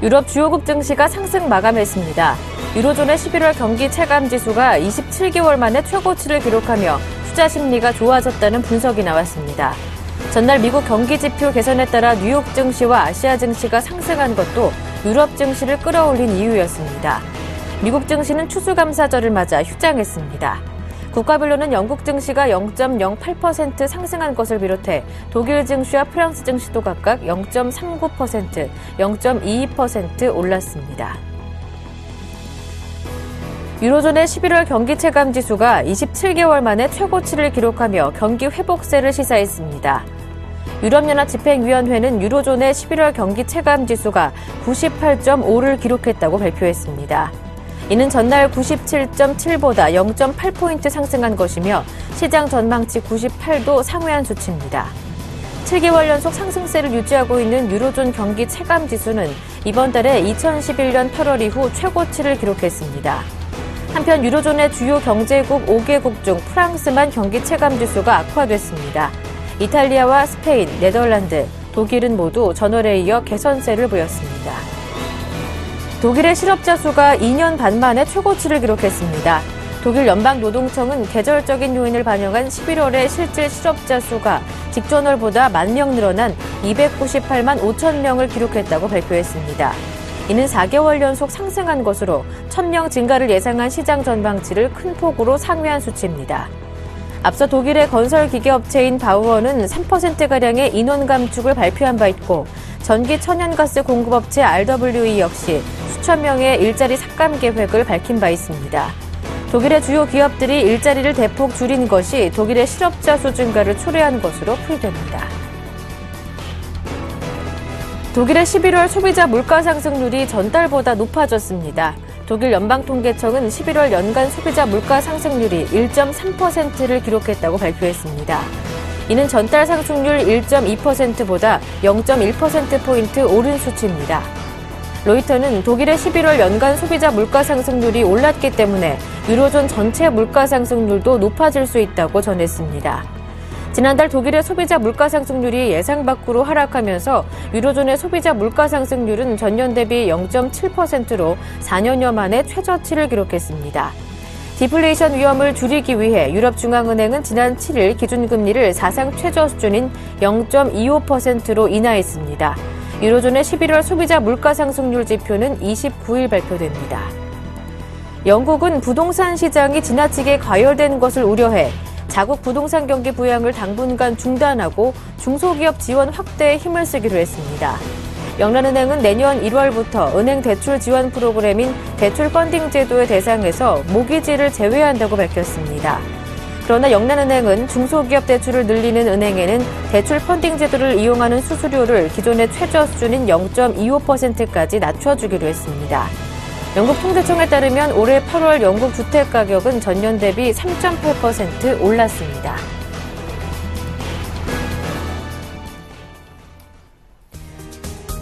유럽 주요국 증시가 상승 마감했습니다. 유로존의 11월 경기 체감지수가 27개월 만에 최고치를 기록하며 투자 심리가 좋아졌다는 분석이 나왔습니다. 전날 미국 경기지표 개선에 따라 뉴욕 증시와 아시아 증시가 상승한 것도 유럽 증시를 끌어올린 이유였습니다. 미국 증시는 추수감사절을 맞아 휴장했습니다. 국가별로는 영국 증시가 0.08% 상승한 것을 비롯해 독일 증시와 프랑스 증시도 각각 0.39%, 0.22% 올랐습니다. 유로존의 11월 경기 체감 지수가 27개월 만에 최고치를 기록하며 경기 회복세를 시사했습니다. 유럽연합 집행위원회는 유로존의 11월 경기 체감 지수가 98.5를 기록했다고 발표했습니다. 이는 전날 97.7보다 0.8포인트 상승한 것이며 시장 전망치 98도 상회한 수치입니다. 7개월 연속 상승세를 유지하고 있는 유로존 경기 체감 지수는 이번 달에 2011년 8월 이후 최고치를 기록했습니다. 한편 유로존의 주요 경제국 5개국 중 프랑스만 경기 체감 지수가 악화됐습니다. 이탈리아와 스페인, 네덜란드, 독일은 모두 전월에 이어 개선세를 보였습니다. 독일의 실업자 수가 2년 반 만에 최고치를 기록했습니다. 독일 연방노동청은 계절적인 요인을 반영한 11월의 실질 실업자 수가 직전월보다 10,000명 늘어난 298만 5천 명을 기록했다고 발표했습니다. 이는 4개월 연속 상승한 것으로 1,000명 증가를 예상한 시장 전망치를 큰 폭으로 상회한 수치입니다. 앞서 독일의 건설기계업체인 바우어는 3%가량의 인원 감축을 발표한 바 있고 전기 천연가스 공급업체 RWE 역시 수천 명의 일자리 삭감 계획을 밝힌 바 있습니다. 독일의 주요 기업들이 일자리를 대폭 줄인 것이 독일의 실업자 수 증가를 초래한 것으로 풀이됩니다. 독일의 11월 소비자 물가 상승률이 전달보다 높아졌습니다. 독일 연방통계청은 11월 연간 소비자 물가 상승률이 1.3%를 기록했다고 발표했습니다. 이는 전달 상승률 1.2%보다 0.1%포인트 오른 수치입니다. 로이터는 독일의 11월 연간 소비자 물가 상승률이 올랐기 때문에 유로존 전체 물가 상승률도 높아질 수 있다고 전했습니다. 지난달 독일의 소비자 물가 상승률이 예상 밖으로 하락하면서 유로존의 소비자 물가 상승률은 전년 대비 0.7%로 4년여 만에 최저치를 기록했습니다. 디플레이션 위험을 줄이기 위해 유럽중앙은행은 지난 7일 기준금리를 사상 최저 수준인 0.25%로 인하했습니다. 유로존의 11월 소비자 물가 상승률 지표는 29일 발표됩니다. 영국은 부동산 시장이 지나치게 과열된 것을 우려해 자국 부동산 경기 부양을 당분간 중단하고 중소기업 지원 확대에 힘을 쓰기로 했습니다. 영란은행은 내년 1월부터 은행 대출 지원 프로그램인 대출 펀딩 제도의 대상에서 모기지를 제외한다고 밝혔습니다. 그러나 영란은행은 중소기업 대출을 늘리는 은행에는 대출 펀딩 제도를 이용하는 수수료를 기존의 최저 수준인 0.25%까지 낮춰주기로 했습니다. 영국 통계청에 따르면 올해 8월 영국 주택 가격은 전년 대비 3.8% 올랐습니다.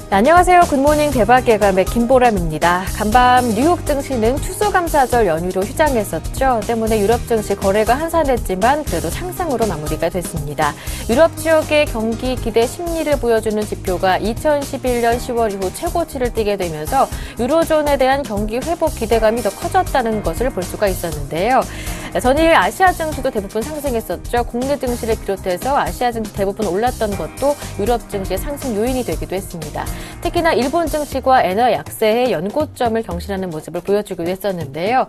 안녕하세요. 굿모닝 대박 예감의 김보람입니다. 간밤 뉴욕 증시는 추수감사절 연휴로 휴장했었죠. 때문에 유럽 증시 거래가 한산했지만 그래도 상승으로 마무리가 됐습니다. 유럽 지역의 경기 기대 심리를 보여주는 지표가 2011년 10월 이후 최고치를 띄게 되면서 유로존에 대한 경기 회복 기대감이 더 커졌다는 것을 볼 수가 있었는데요. 전일 아시아 증시도 대부분 상승했었죠. 국내 증시를 비롯해서 아시아 증시 대부분 올랐던 것도 유럽 증시의 상승 요인이 되기도 했습니다. 특히나 일본 증시가 엔화 약세의 연고점을 경신하는 모습을 보여주기도 했었는데요.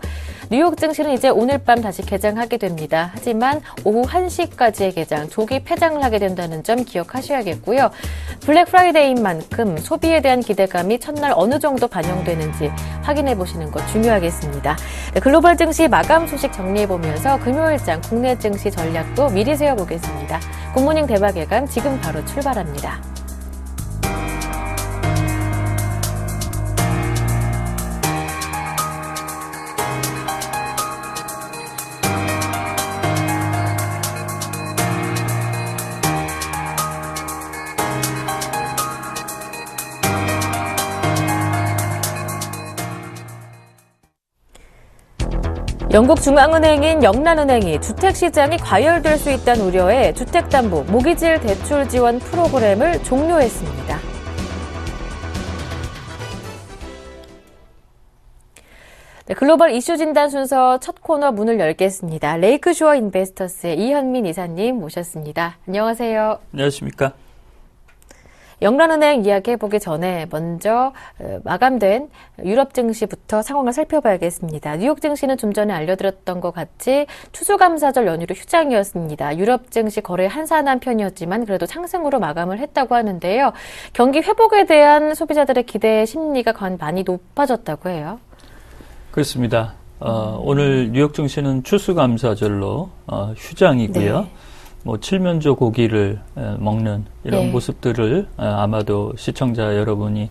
뉴욕 증시는 이제 오늘 밤 다시 개장하게 됩니다. 하지만 오후 1시까지의 개장, 조기 폐장을 하게 된다는 점 기억하셔야겠고요. 블랙 프라이데이인 만큼 소비에 대한 기대감이 첫날 어느 정도 반영되는지 확인해 보시는 것 중요하겠습니다. 글로벌 증시 마감 소식 정리해보면서 금요일장 국내 증시 전략도 미리 세워보겠습니다. 굿모닝 대박 예감 지금 바로 출발합니다. 영국 중앙은행인 영란은행이 주택시장이 과열될 수 있다는 우려에 주택담보 모기질 대출 지원 프로그램을 종료했습니다. 네, 글로벌 이슈 진단 순서 첫 코너 문을 열겠습니다. 레이크쇼어 인베스터스의 이현민 이사님 모셨습니다. 안녕하세요. 안녕하십니까. 영란은행 이야기해보기 전에 먼저 마감된 유럽 증시부터 상황을 살펴봐야겠습니다. 뉴욕 증시는 좀 전에 알려드렸던 것 같이 추수감사절 연휴로 휴장이었습니다. 유럽 증시 거래 한산한 편이었지만 그래도 상승으로 마감을 했다고 하는데요. 경기 회복에 대한 소비자들의 기대 심리가 많이 높아졌다고 해요. 그렇습니다. 오늘 뉴욕 증시는 추수감사절로 휴장이고요. 네. 칠면조 고기를 먹는 이런 네. 모습들을 아마도 시청자 여러분이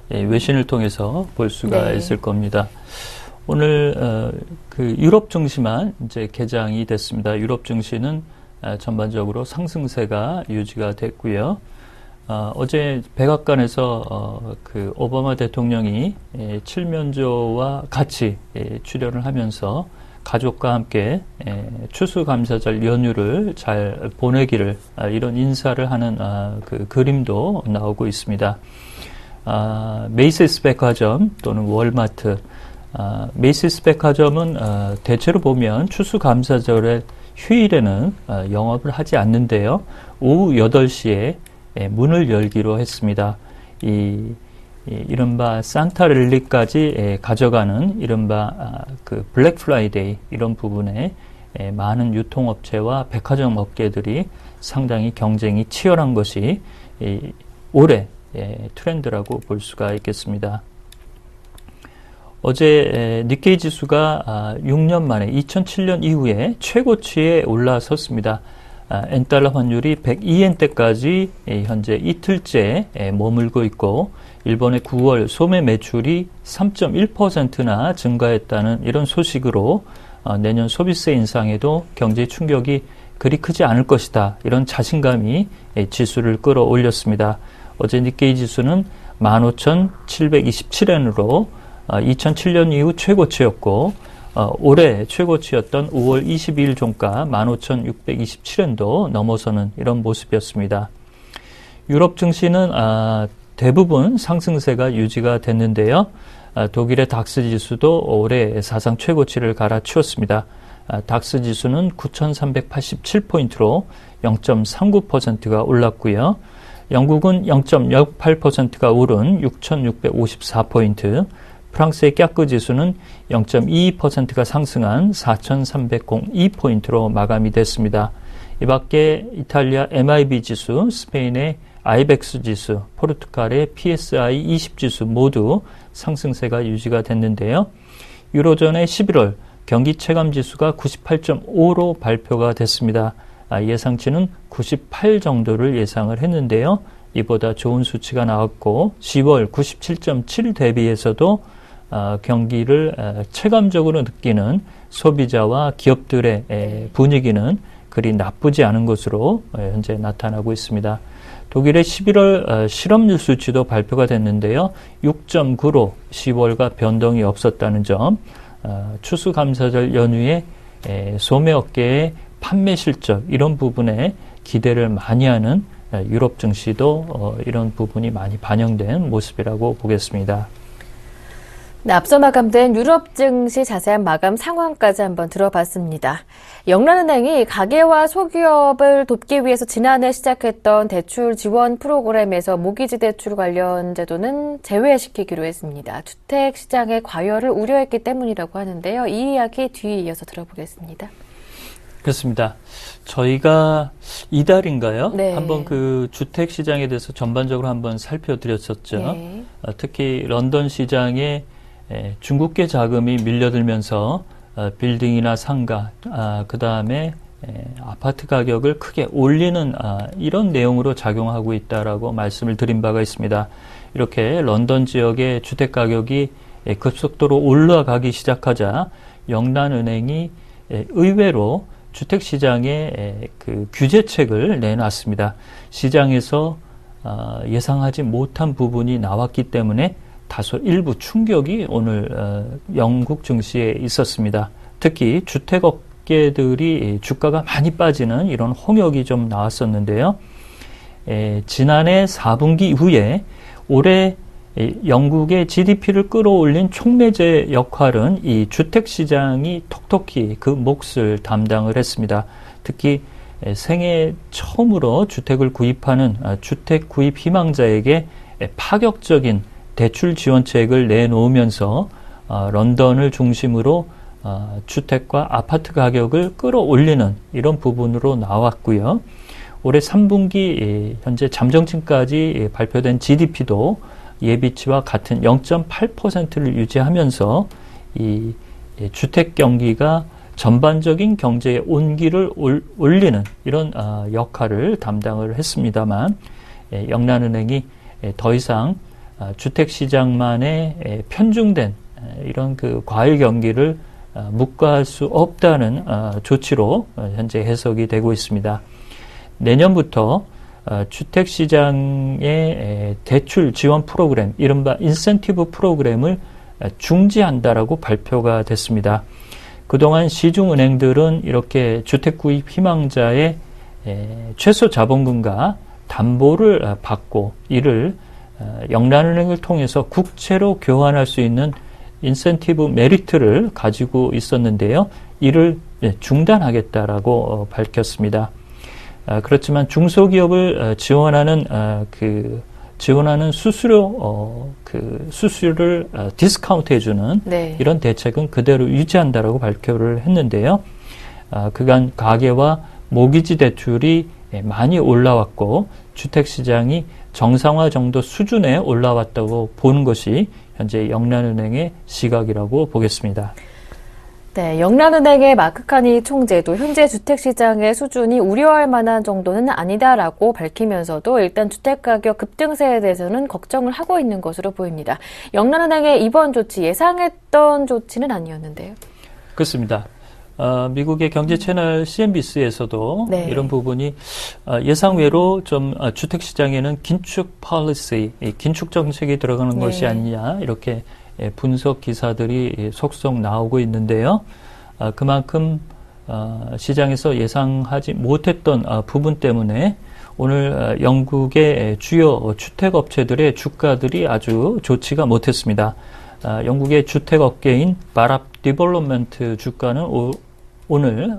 외신을 통해서 볼 수가 네. 있을 겁니다. 오늘 그 유럽 증시만 이제 개장이 됐습니다. 유럽 증시는 전반적으로 상승세가 유지가 됐고요. 어제 백악관에서 그 오바마 대통령이 칠면조와 같이 출연을 하면서 가족과 함께 추수감사절 연휴를 잘 보내기를 이런 인사를 하는 그 그림도 나오고 있습니다. 메이시스 백화점 또는 월마트, 메이시스 백화점은 대체로 보면 추수감사절의 휴일에는 영업을 하지 않는데요. 오후 8시에 문을 열기로 했습니다. 이른바 산타랠리까지 가져가는 이른바 그 블랙 프라이데이 이런 부분에 많은 유통업체와 백화점 업계들이 상당히 경쟁이 치열한 것이 올해 트렌드라고 볼 수가 있겠습니다. 어제 니케이 지수가 6년 만에 2007년 이후에 최고치에 올라섰습니다. 엔달러 환율이 102엔대까지 현재 이틀째 머물고 있고 일본의 9월 소매 매출이 3.1%나 증가했다는 이런 소식으로 내년 소비세 인상에도 경제 충격이 그리 크지 않을 것이다. 이런 자신감이 지수를 끌어올렸습니다. 어제 니케이 지수는 15,727엔으로 2007년 이후 최고치였고 올해 최고치였던 5월 22일 종가 15,627엔도 넘어서는 이런 모습이었습니다. 유럽 증시는 대부분 상승세가 유지가 됐는데요. 독일의 닥스 지수도 올해 사상 최고치를 갈아치웠습니다. 닥스 지수는 9,387포인트로 0.39%가 올랐고요. 영국은 0.08%가 오른 6,654포인트, 프랑스의 깍그 지수는 0.22%가 상승한 4,302포인트로 마감이 됐습니다. 이 밖에 이탈리아 MIB 지수, 스페인의 아이벡스 지수, 포르투갈의 PSI 20 지수 모두 상승세가 유지가 됐는데요. 유로존의 11월 경기 체감 지수가 98.5로 발표가 됐습니다. 예상치는 98 정도를 예상을 했는데요. 이보다 좋은 수치가 나왔고 10월 97.7 대비해서도 경기를 체감적으로 느끼는 소비자와 기업들의 분위기는 그리 나쁘지 않은 것으로 현재 나타나고 있습니다. 독일의 11월 실업률 수치도 발표가 됐는데요. 6.9로 10월과 변동이 없었다는 점, 추수감사절 연휴에 소매업계의 판매 실적 이런 부분에 기대를 많이 하는 유럽 증시도 이런 부분이 많이 반영된 모습이라고 보겠습니다. 네, 앞서 마감된 유럽 증시 자세한 마감 상황까지 한번 들어봤습니다. 영란은행이 가계와 소기업을 돕기 위해서 지난해 시작했던 대출 지원 프로그램에서 모기지 대출 관련 제도는 제외시키기로 했습니다. 주택 시장의 과열을 우려했기 때문이라고 하는데요. 이 이야기 뒤에 이어서 들어보겠습니다. 그렇습니다. 저희가 이달인가요? 네. 한번 그 주택 시장에 대해서 전반적으로 한번 살펴드렸었죠. 네. 특히 런던 시장에 중국계 자금이 밀려들면서 빌딩이나 상가, 그 다음에 아파트 가격을 크게 올리는 이런 내용으로 작용하고 있다라고 말씀을 드린 바가 있습니다. 이렇게 런던 지역의 주택 가격이 급속도로 올라가기 시작하자 영란은행이 의외로 주택 시장에 그 규제책을 내놨습니다. 시장에서 예상하지 못한 부분이 나왔기 때문에 다소 일부 충격이 오늘 영국 증시에 있었습니다. 특히 주택업계들이 주가가 많이 빠지는 이런 홍역이 좀 나왔었는데요. 지난해 4분기 이후에 올해 영국의 GDP를 끌어올린 촉매제 역할은 이 주택시장이 톡톡히 그 몫을 담당을 했습니다. 특히 생애 처음으로 주택을 구입하는 주택 구입 희망자에게 파격적인 대출 지원책을 내놓으면서 런던을 중심으로 주택과 아파트 가격을 끌어올리는 이런 부분으로 나왔고요. 올해 3분기 현재 잠정치까지 발표된 GDP도 예비치와 같은 0.8%를 유지하면서 이 주택 경기가 전반적인 경제의 온기를 올리는 이런 역할을 담당을 했습니다만, 영란은행이 더 이상 주택시장만의 편중된 이런 그 과일 경기를 묵과할 수 없다는 조치로 현재 해석이 되고 있습니다. 내년부터 주택시장의 대출 지원 프로그램, 이른바 인센티브 프로그램을 중지한다라고 발표가 됐습니다. 그동안 시중은행들은 이렇게 주택 구입 희망자의 최소 자본금과 담보를 받고 이를 영란은행을 통해서 국채로 교환할 수 있는 인센티브 메리트를 가지고 있었는데요. 이를 중단하겠다라고 밝혔습니다. 그렇지만 중소기업을 지원하는 수수료를 디스카운트해주는 네. 이런 대책은 그대로 유지한다라고 발표를 했는데요. 그간 가계와 모기지 대출이 많이 올라왔고 주택시장이 정상화 정도 수준에 올라왔다고 보는 것이 현재 영란은행의 시각이라고 보겠습니다. 네, 영란은행의 마크카니 총재도 현재 주택시장의 수준이 우려할 만한 정도는 아니다라고 밝히면서도 일단 주택가격 급등세에 대해서는 걱정을 하고 있는 것으로 보입니다. 영란은행의 이번 조치 예상했던 조치는 아니었는데요. 그렇습니다. 미국의 경제 채널 CNBC에서도 네. 이런 부분이 예상외로 좀 주택시장에는 긴축 policy, 긴축 정책이 들어가는 네. 것이 아니냐 이렇게 분석 기사들이 속속 나오고 있는데요. 그만큼 시장에서 예상하지 못했던 부분 때문에 오늘 영국의 주요 주택업체들의 주가들이 아주 좋지가 못했습니다. 영국의 주택업계인 바랍 디벨롭먼트 주가는 오늘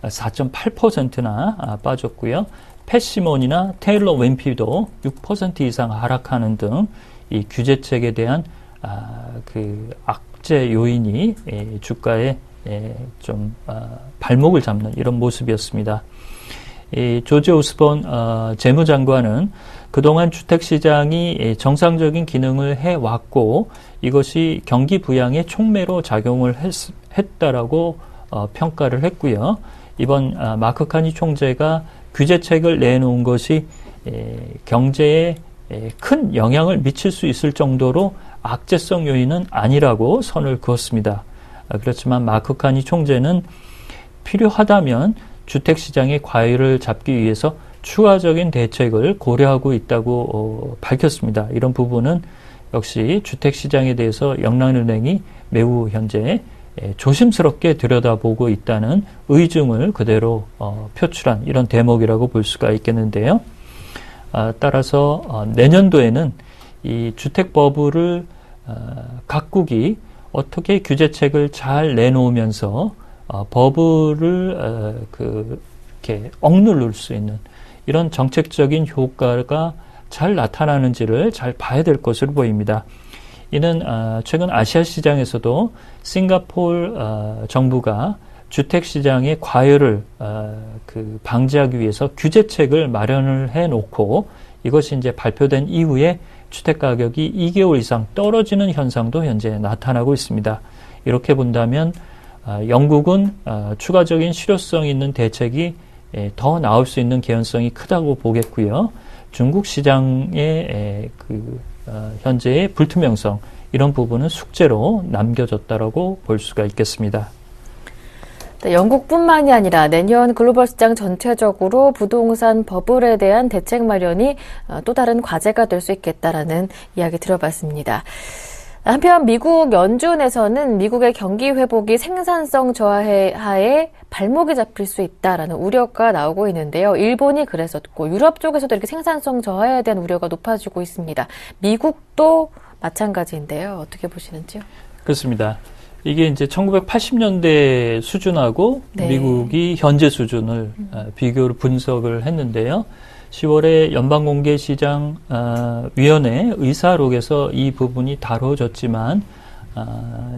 4.8%나 빠졌고요. 패시몬이나 테일러 웬피도 6% 이상 하락하는 등 이 규제책에 대한 악재 요인이 주가에 좀 발목을 잡는 이런 모습이었습니다. 조지 오스본 재무장관은 그동안 주택시장이 정상적인 기능을 해왔고 이것이 경기 부양의 촉매로 작용을 했다라고 평가를 했고요. 이번 마크카니 총재가 규제책을 내놓은 것이 경제에 큰 영향을 미칠 수 있을 정도로 악재성 요인은 아니라고 선을 그었습니다. 그렇지만 마크카니 총재는 필요하다면 주택시장의 과열을 잡기 위해서 추가적인 대책을 고려하고 있다고 밝혔습니다. 이런 부분은 역시 주택시장에 대해서 영란은행이 매우 현재 조심스럽게 들여다보고 있다는 의중을 그대로 표출한 이런 대목이라고 볼 수가 있겠는데요. 따라서 내년도에는 이 주택버블을 각국이 어떻게 규제책을 잘 내놓으면서 버블을 이렇게 억누를 수 있는 이런 정책적인 효과가 잘 나타나는지를 잘 봐야 될 것으로 보입니다. 이는 최근 아시아 시장에서도 싱가포르 정부가 주택시장의 과열을 방지하기 위해서 규제책을 마련을 해놓고 이것이 이제 발표된 이후에 주택가격이 2개월 이상 떨어지는 현상도 현재 나타나고 있습니다. 이렇게 본다면 영국은 추가적인 실효성 있는 대책이 더 나올 수 있는 개연성이 크다고 보겠고요. 중국 시장의 현재의 불투명성 이런 부분은 숙제로 남겨졌다라고 볼 수가 있겠습니다. 네, 영국뿐만이 아니라 내년 글로벌 시장 전체적으로 부동산 버블에 대한 대책 마련이 또 다른 과제가 될 수 있겠다라는 이야기 들어봤습니다. 한편 미국 연준에서는 미국의 경기 회복이 생산성 저하에 발목이 잡힐 수 있다라는 우려가 나오고 있는데요. 일본이 그랬었고 유럽 쪽에서도 이렇게 생산성 저하에 대한 우려가 높아지고 있습니다. 미국도 마찬가지인데요. 어떻게 보시는지요? 그렇습니다. 이게 이제 1980년대 수준하고 네. 미국이 현재 수준을 비교를 분석을 했는데요. 10월에 연방공개시장위원회 의사록에서 이 부분이 다뤄졌지만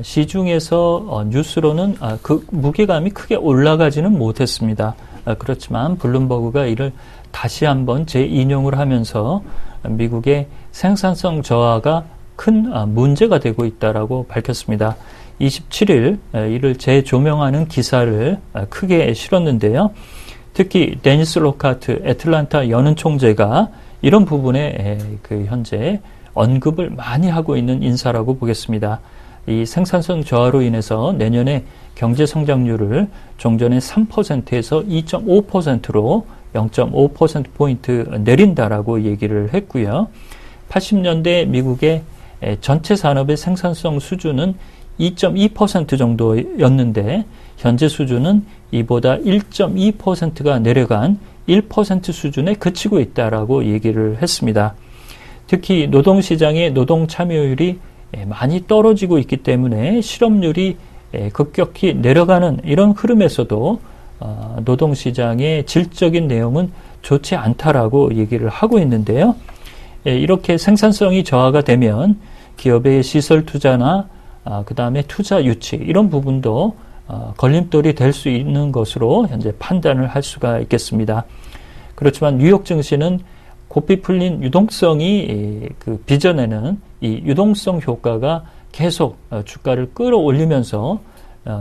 시중에서 뉴스로는 그 무게감이 크게 올라가지는 못했습니다. 그렇지만 블룸버그가 이를 다시 한번 재인용을 하면서 미국의 생산성 저하가 큰 문제가 되고 있다라고 밝혔습니다. 27일 이를 재조명하는 기사를 크게 실었는데요. 특히 데니스 로카트 애틀란타 연은 총재가 이런 부분에 현재 언급을 많이 하고 있는 인사라고 보겠습니다. 이 생산성 저하로 인해서 내년에 경제 성장률을 종전의 3%에서 2.5%로 0.5%포인트 내린다라고 얘기를 했고요. 80년대 미국의 전체 산업의 생산성 수준은 2.2% 정도였는데 현재 수준은 이보다 1.2%가 내려간 1% 수준에 그치고 있다라고 얘기를 했습니다. 특히 노동시장의 노동 참여율이 많이 떨어지고 있기 때문에 실업률이 급격히 내려가는 이런 흐름에서도 노동시장의 질적인 내용은 좋지 않다라고 얘기를 하고 있는데요. 이렇게 생산성이 저하가 되면 기업의 시설 투자나 그 다음에 투자 유치 이런 부분도 걸림돌이 될 수 있는 것으로 현재 판단을 할 수가 있겠습니다. 그렇지만 뉴욕 증시는 고삐 풀린 유동성이 빚어내는 이 유동성 효과가 계속 주가를 끌어올리면서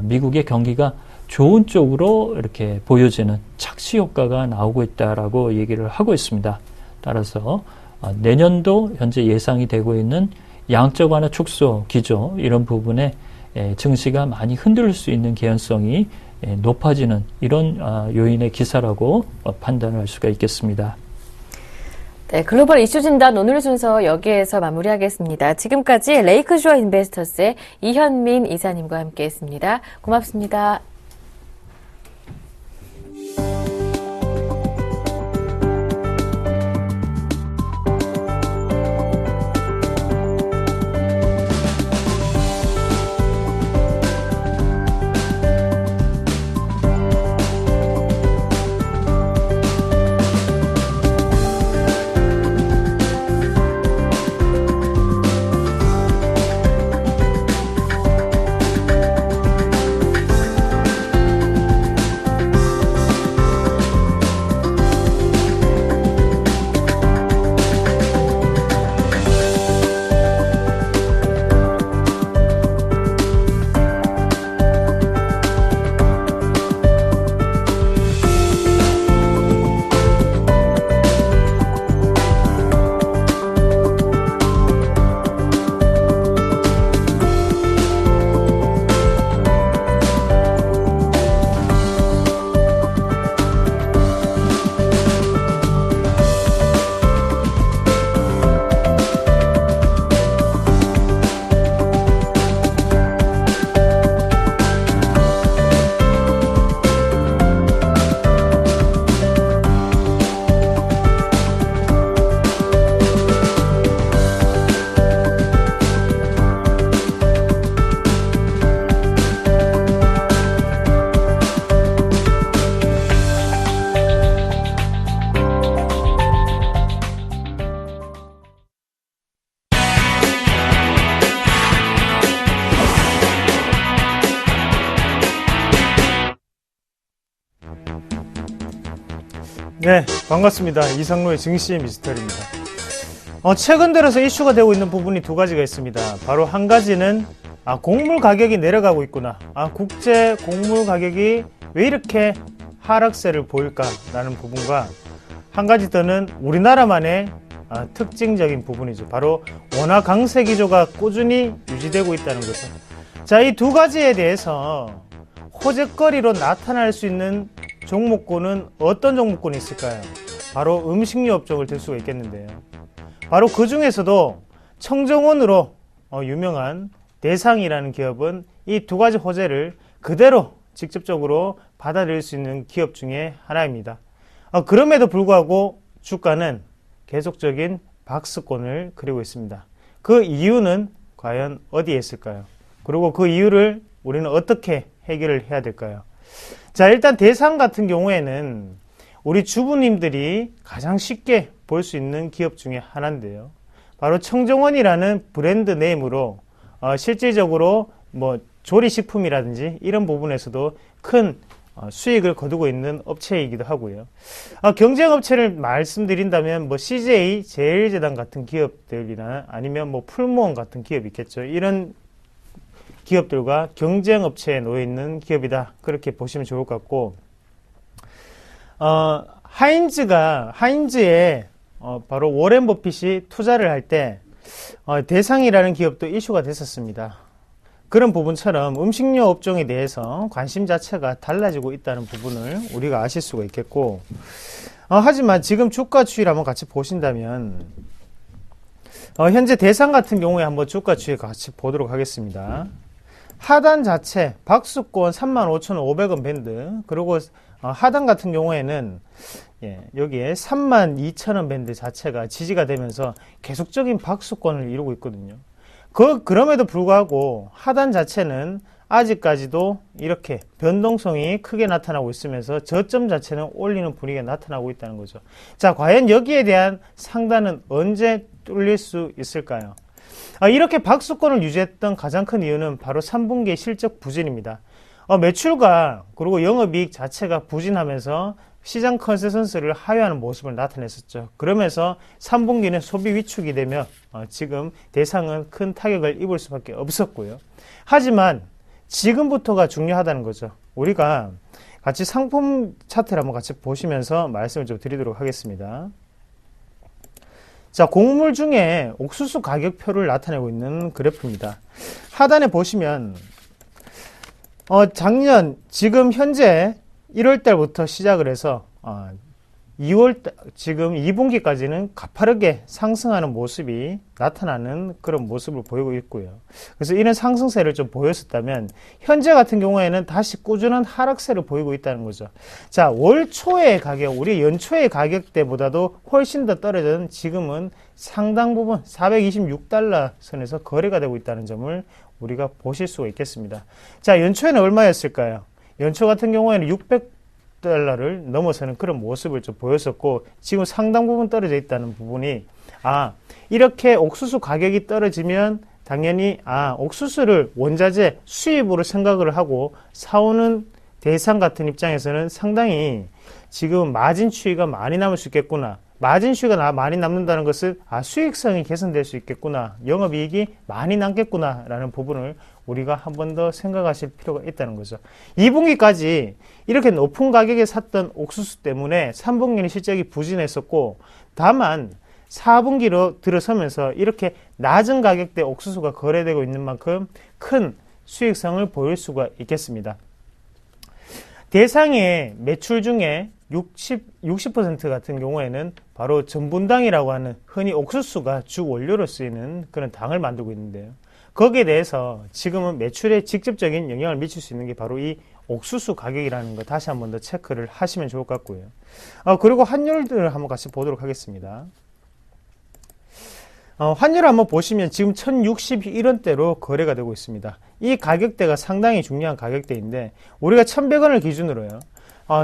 미국의 경기가 좋은 쪽으로 이렇게 보여지는 착시 효과가 나오고 있다라고 얘기를 하고 있습니다. 따라서 내년도 현재 예상이 되고 있는 양적 완화 축소 기조 이런 부분에 증시가 많이 흔들릴 수 있는 개연성이 높아지는 이런 요인의 기사라고 판단을 할 수가 있겠습니다. 네, 글로벌 이슈 진단 오늘 순서 여기에서 마무리하겠습니다. 지금까지 레이크슈어 인베스터스의 이현민 이사님과 함께했습니다. 고맙습니다. 네, 반갑습니다. 이상로의 증시의 미스터리입니다. 최근 들어서 이슈가 되고 있는 부분이 두 가지가 있습니다. 바로 한 가지는 곡물 가격이 내려가고 있구나. 국제 곡물 가격이 왜 이렇게 하락세를 보일까라는 부분과 한 가지 더는 우리나라만의 특징적인 부분이죠. 바로 원화 강세 기조가 꾸준히 유지되고 있다는 거죠. 자, 이 두 가지에 대해서 호재거리로 나타날 수 있는 종목군은 어떤 종목군이 있을까요? 바로 음식료 업종을 들 수가 있겠는데요. 바로 그 중에서도 청정원으로 유명한 대상이라는 기업은 이 두 가지 호재를 그대로 직접적으로 받아들일 수 있는 기업 중에 하나입니다. 그럼에도 불구하고 주가는 계속적인 박스권을 그리고 있습니다. 그 이유는 과연 어디에 있을까요? 그리고 그 이유를 우리는 어떻게 해결을 해야 될까요? 자, 일단 대상 같은 경우에는 우리 주부님들이 가장 쉽게 볼 수 있는 기업 중에 하나인데요. 바로 청정원이라는 브랜드 네임으로 실질적으로 뭐 조리식품이라든지 이런 부분에서도 큰 수익을 거두고 있는 업체이기도 하고요. 경쟁 업체를 말씀드린다면 뭐 CJ, 제일제당 같은 기업들이나 아니면 뭐 풀무원 같은 기업이 있겠죠. 이런 기업들과 경쟁 업체에 놓여 있는 기업이다. 그렇게 보시면 좋을 것 같고, 하인즈에 바로 워렌 버핏이 투자를 할 때 대상이라는 기업도 이슈가 됐었습니다. 그런 부분처럼 음식료 업종에 대해서 관심 자체가 달라지고 있다는 부분을 우리가 아실 수가 있겠고, 하지만 지금 주가 추이를 한번 같이 보신다면 현재 대상 같은 경우에 한번 주가 추이 같이 보도록 하겠습니다. 하단 자체 박스권 35,500원 밴드, 그리고 하단 같은 경우에는 여기에 32,000원 밴드 자체가 지지가 되면서 계속적인 박스권을 이루고 있거든요. 그럼에도 불구하고 하단 자체는 아직까지도 이렇게 변동성이 크게 나타나고 있으면서 저점 자체는 올리는 분위기가 나타나고 있다는 거죠. 자, 과연 여기에 대한 상단은 언제 뚫릴 수 있을까요? 이렇게 박스권을 유지했던 가장 큰 이유는 바로 3분기의 실적 부진입니다. 매출과 그리고 영업이익 자체가 부진하면서 시장 컨센서스를 하회하는 모습을 나타냈었죠. 그러면서 3분기는 소비 위축이 되며 지금 대상은 큰 타격을 입을 수밖에 없었고요. 하지만 지금부터가 중요하다는 거죠. 우리가 같이 상품 차트를 한번 같이 보시면서 말씀을 좀 드리도록 하겠습니다. 자, 곡물 중에 옥수수 가격표를 나타내고 있는 그래프입니다. 하단에 보시면 작년 지금 현재 1월 달부터 시작을 해서 2월 달 지금 2분기까지는 가파르게 상승하는 모습이 나타나는 그런 모습을 보이고 있고요. 그래서 이런 상승세를 좀 보였었다면 현재 같은 경우에는 다시 꾸준한 하락세를 보이고 있다는 거죠. 자, 월 초의 가격, 우리 연초의 가격대보다도 훨씬 더 떨어진 지금은 상당 부분 426달러 선에서 거래가 되고 있다는 점을 우리가 보실 수가 있겠습니다. 자, 연초에는 얼마였을까요? 연초 같은 경우에는 600달러를 넘어서는 그런 모습을 좀 보였었고, 지금 상당 부분 떨어져 있다는 부분이, 이렇게 옥수수 가격이 떨어지면 당연히, 옥수수를 원자재 수입으로 생각을 하고 사오는 대상 같은 입장에서는 상당히 지금 마진 추이가 많이 남을 수 있겠구나. 마진 추이가 많이 남는다는 것은 수익성이 개선될 수 있겠구나, 영업이익이 많이 남겠구나 라는 부분을 우리가 한 번 더 생각하실 필요가 있다는 거죠. 2분기까지 이렇게 높은 가격에 샀던 옥수수 때문에 3분기는 실적이 부진했었고, 다만 4분기로 들어서면서 이렇게 낮은 가격대 옥수수가 거래되고 있는 만큼 큰 수익성을 보일 수가 있겠습니다. 대상의 매출 중에 60% 같은 경우에는 바로 전분당이라고 하는 흔히 옥수수가 주 원료로 쓰이는 그런 당을 만들고 있는데요. 거기에 대해서 지금은 매출에 직접적인 영향을 미칠 수 있는 게 바로 이 옥수수 가격이라는 거 다시 한번 더 체크를 하시면 좋을 것 같고요. 그리고 환율들을 한번 같이 보도록 하겠습니다. 환율을 한번 보시면 지금 1061원대로 거래가 되고 있습니다. 이 가격대가 상당히 중요한 가격대인데, 우리가 1100원을 기준으로요,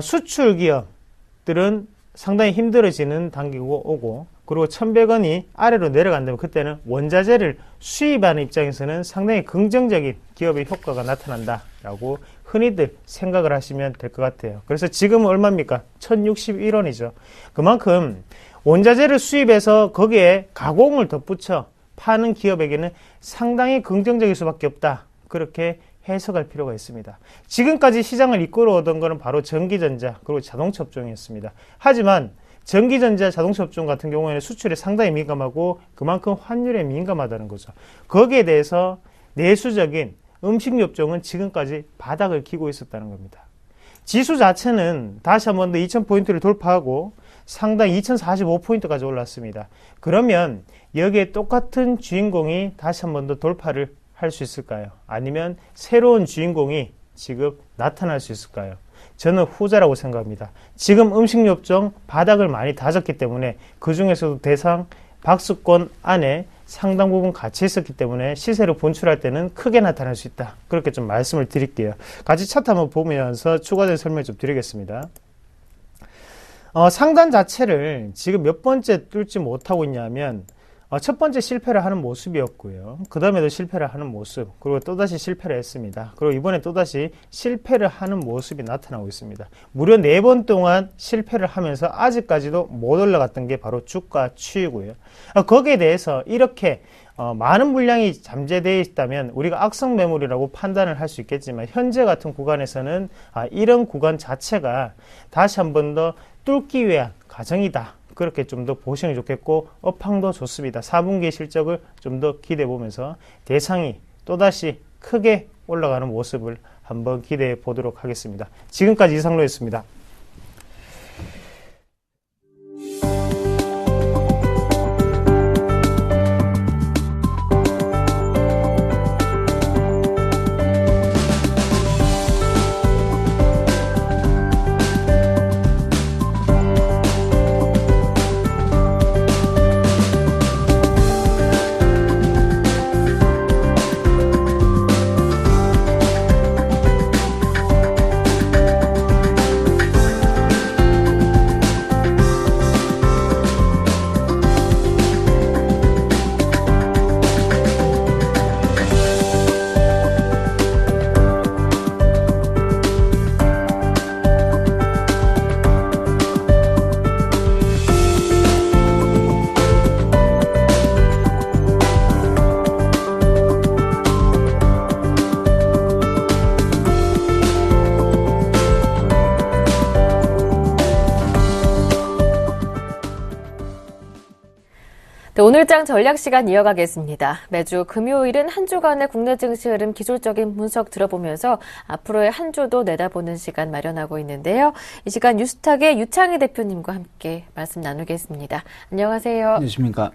수출 기업들은 상당히 힘들어지는 단계고 오고, 그리고 1100원이 아래로 내려간다면 그때는 원자재를 수입하는 입장에서는 상당히 긍정적인 기업의 효과가 나타난다라고 흔히들 생각을 하시면 될 것 같아요. 그래서 지금은 얼마입니까? 1061원이죠. 그만큼 원자재를 수입해서 거기에 가공을 덧붙여 파는 기업에게는 상당히 긍정적일 수밖에 없다, 그렇게 해석할 필요가 있습니다. 지금까지 시장을 이끌어오던 것은 바로 전기전자 그리고 자동차 업종이었습니다. 하지만 전기전자, 자동차 업종 같은 경우에는 수출에 상당히 민감하고 그만큼 환율에 민감하다는 거죠. 거기에 대해서 내수적인 음식료 업종은 지금까지 바닥을 기고 있었다는 겁니다. 지수 자체는 다시 한 번 더 2000포인트를 돌파하고 상당히 2045포인트까지 올랐습니다. 그러면 여기에 똑같은 주인공이 다시 한 번 더 돌파를 할 수 있을까요? 아니면 새로운 주인공이 지금 나타날 수 있을까요? 저는 후자라고 생각합니다. 지금 음식료업종 바닥을 많이 다졌기 때문에 그 중에서도 대상 박스권 안에 상당 부분 같이 있었기 때문에 시세를 본출할 때는 크게 나타날 수 있다. 그렇게 좀 말씀을 드릴게요. 같이 차트 한번 보면서 추가적인 설명 좀 드리겠습니다. 상단 자체를 지금 몇 번째 뚫지 못하고 있냐면 첫 번째 실패를 하는 모습이었고요. 그 다음에도 실패를 하는 모습, 그리고 또다시 실패를 했습니다. 그리고 이번에 또다시 실패를 하는 모습이 나타나고 있습니다. 무려 4번 동안 실패를 하면서 아직까지도 못 올라갔던 게 바로 주가 추이고요. 거기에 대해서 이렇게 많은 물량이 잠재되어 있다면 우리가 악성 매물이라고 판단을 할 수 있겠지만 현재 같은 구간에서는 이런 구간 자체가 다시 한 번 더 뚫기 위한 과정이다. 그렇게 좀 더 보시는 게 좋겠고 업황도 좋습니다. 4분기 실적을 좀 더 기대해 보면서 대상이 또다시 크게 올라가는 모습을 한번 기대해 보도록 하겠습니다. 지금까지 이상로였습니다. 네, 오늘장 전략 시간 이어가겠습니다. 매주 금요일은 한 주간의 국내 증시 흐름 기술적인 분석 들어보면서 앞으로의 한 주도 내다보는 시간 마련하고 있는데요. 이 시간 뉴스탁의 유창희 대표님과 함께 말씀 나누겠습니다. 안녕하세요. 안녕하십니까.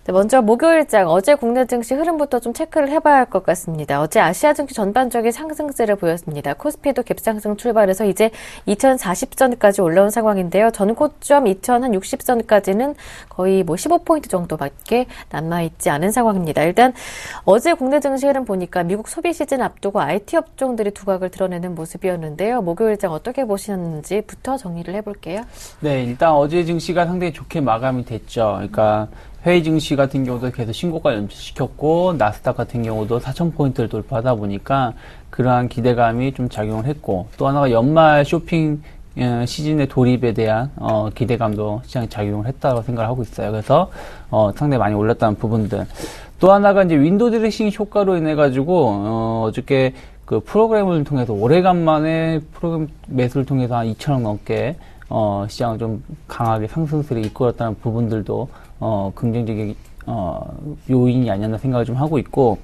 네, 먼저 목요일장 어제 국내 증시 흐름부터 좀 체크를 해봐야 할 것 같습니다. 어제 아시아 증시 전반적인 상승세를 보였습니다. 코스피도 갭상승 출발해서 이제 2040선까지 올라온 상황인데요. 전고점 2060선까지는 거의 15포인트 정도밖에 남아있지 않은 상황입니다. 일단 어제 국내 증시 흐름 보니까 미국 소비 시즌 앞두고 IT 업종들이 두각을 드러내는 모습이었는데요. 목요일장 어떻게 보시는지부터 정리를 해볼게요. 네, 일단 어제 증시가 상당히 좋게 마감이 됐죠. 그러니까 회의 증시 같은 경우도 계속 신고가 연출시켰고 나스닥 같은 경우도 4,000포인트를 돌파하다 보니까 그러한 기대감이 좀 작용을 했고 또 하나가 연말 쇼핑 시즌의 돌입에 대한 기대감도 시장에 작용을 했다고 생각을 하고 있어요. 그래서 상당히 많이 올랐다는 부분들. 또 하나가 이제 윈도우 드레싱 효과로 인해 가지고 어저께 그 프로그램을 통해서 오래간만에 프로그램 매수를 통해서 한 2천억 넘게 시장을 좀 강하게 상승세를 이끌었다는 부분들도 긍정적인 요인이 아니었나 생각을 좀 하고 있고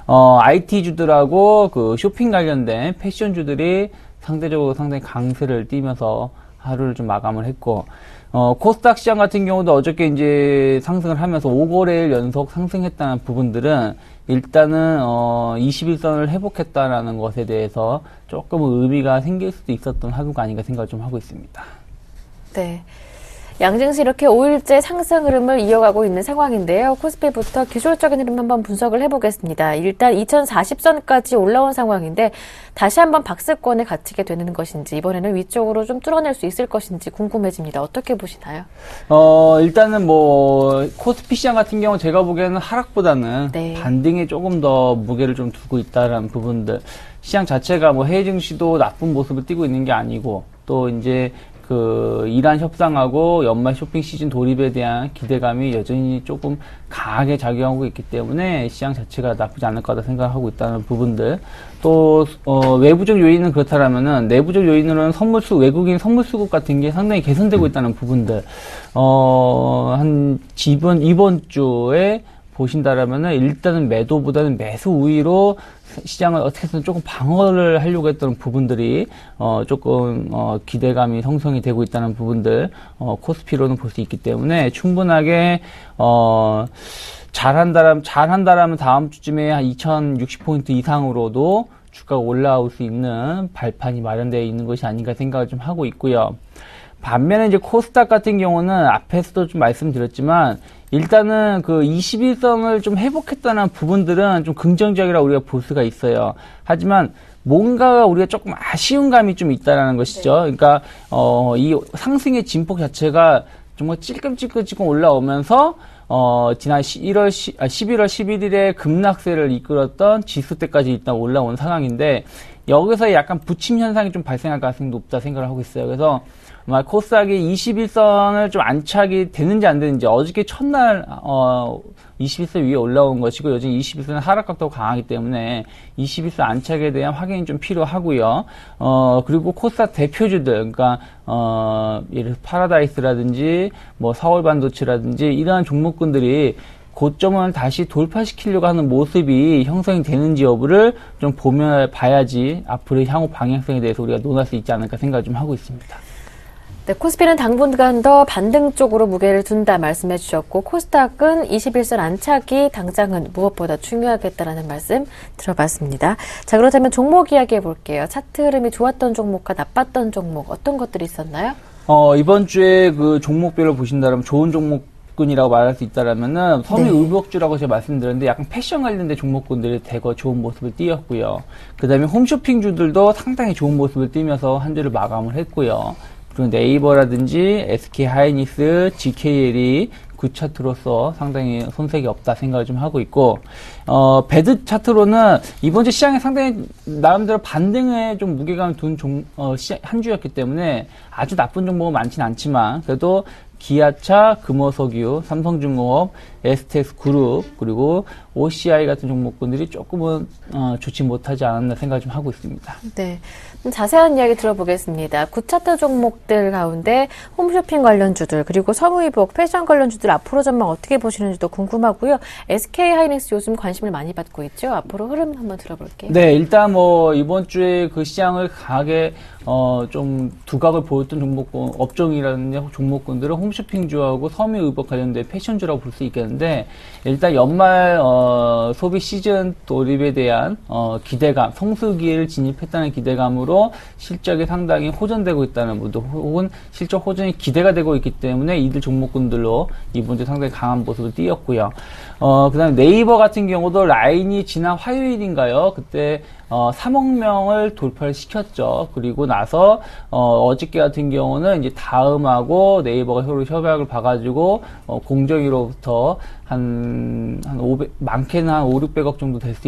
IT주들하고 그 쇼핑 관련된 패션주들이 상대적으로 상당히 강세를 띠면서 하루를 좀 마감을 했고 코스닥 시장 같은 경우도 어저께 이제 상승을 하면서 5거래일 연속 상승했다는 부분들은 일단은 21선을 회복했다라는 것에 대해서 조금 의미가 생길 수도 있었던 하루가 아닌가 생각을 좀 하고 있습니다. 네. 양증시 이렇게 5일째 상승 흐름을 이어가고 있는 상황인데요. 코스피부터 기술적인 흐름 한번 분석을 해보겠습니다. 일단 2040선까지 올라온 상황인데 다시 한번 박스권에 갇히게 되는 것인지 이번에는 위쪽으로 좀 뚫어낼 수 있을 것인지 궁금해집니다. 어떻게 보시나요? 일단은 뭐 코스피 시장 같은 경우 제가 보기에는 하락보다는 네. 반등에 조금 더 무게를 좀 두고 있다라는 부분들. 시장 자체가 뭐 해외 증시도 나쁜 모습을 띠고 있는 게 아니고 또 이제 그 이란 협상하고 연말 쇼핑 시즌 돌입에 대한 기대감이 여전히 조금 강하게 작용하고 있기 때문에 시장 자체가 나쁘지 않을 거다 생각하고 있다는 부분들. 또 외부적 요인은 그렇다라면은 내부적 요인으로는 외국인 선물 수급 같은 게 상당히 개선되고 있다는 부분들. 이번 주에 보신다라면은 일단은 매도보다는 매수 우위로 시장을 어떻게든 조금 방어를 하려고 했던 부분들이 조금 기대감이 형성이 되고 있다는 부분들 코스피로는 볼 수 있기 때문에 충분하게 잘한다라면 다음 주쯤에 한 2060포인트 이상으로도 주가가 올라올 수 있는 발판이 마련되어 있는 것이 아닌가 생각을 좀 하고 있고요. 반면에 이제 코스닥 같은 경우는 앞에서도 좀 말씀드렸지만 일단은 그 21선을 좀 회복했다는 부분들은 좀 긍정적이라고 우리가 볼 수가 있어요. 하지만 뭔가 우리가 조금 아쉬운 감이 좀 있다라는 것이죠. 그러니까 이 상승의 진폭 자체가 정말 찔끔찔끔 올라오면서 지난 11월 11일에 급락세를 이끌었던 지수 때까지 일단 올라온 상황인데 여기서 약간 부침 현상이 좀 발생할 가능성이 높다 생각을 하고 있어요. 그래서 코스닥이 21선을 좀 안착이 되는지 안 되는지 어저께 첫날 21선 위에 올라온 것이고 요즘 21선은 하락각도가 강하기 때문에 21선 안착에 대한 확인이 좀 필요하고요. 그리고 코스닥 대표주들 그러니까 예를 들어 파라다이스라든지 뭐 서울반도체라든지 이러한 종목군들이 고점을 다시 돌파시키려고 하는 모습이 형성이 되는지 여부를 좀 봐야지 앞으로의 향후 방향성에 대해서 우리가 논할 수 있지 않을까 생각을 좀 하고 있습니다. 네, 코스피는 당분간 더 반등 쪽으로 무게를 둔다 말씀해 주셨고 코스닥은 21선 안착이 당장은 무엇보다 중요하겠다라는 말씀 들어봤습니다. 자, 그렇다면 종목 이야기해 볼게요. 차트 흐름이 좋았던 종목과 나빴던 종목 어떤 것들이 있었나요? 이번 주에 그 종목별로 보신다면 좋은 종목군이라고 말할 수 있다라면은 섬유의복주라고 제가 말씀드렸는데 약간 패션 관련된 종목군들이 대거 좋은 모습을 띄었고요. 그다음에 홈쇼핑주들도 상당히 좋은 모습을 띄면서 한 주를 마감을 했고요. 그리고 네이버라든지 SK하이닉스, GKL이 그 차트로서 상당히 손색이 없다 생각을 좀 하고 있고 배드 차트로는 이번 주 시장에 상당히 나름대로 반등에 좀 무게감을 둔 한 주였기 때문에 아주 나쁜 종목은 많지는 않지만 그래도 기아차, 금호석유, 삼성중공업, STX그룹 그리고 OCI 같은 종목군들이 조금은 좋지 못하지 않았나 생각을 좀 하고 있습니다. 네. 자세한 이야기 들어보겠습니다. 9차트 종목들 가운데 홈쇼핑 관련주들 그리고 섬유의복, 패션 관련주들 앞으로 전망 어떻게 보시는지도 궁금하고요. SK하이닉스 요즘 관심을 많이 받고 있죠. 앞으로 흐름 한번 들어볼게요. 네, 일단 이번 주에 그 시장을 강하게 좀 두각을 보였던 업종이라든지 종목군들은 홈쇼핑주하고 섬유의복 관련된 패션주라고 볼 수 있겠는데 일단 연말 소비 시즌 돌입에 대한 기대감, 성수기를 진입했다는 기대감으로 실적이 상당히 호전되고 있다는 분들 혹은 실적 호전이 기대가 되고 있기 때문에 이들 종목군들로 이번 주 상당히 강한 모습을 띄었고요. 그 다음에 네이버 같은 경우도 라인이 지난 화요일인가요? 그때 3억 명을 돌파를 시켰죠. 그리고 나서 어저께 같은 경우는 이제 다음하고 네이버가 서로 협약을 봐가지고 공정위로부터 한 500, 많게는 한 5, 600억 정도 될 수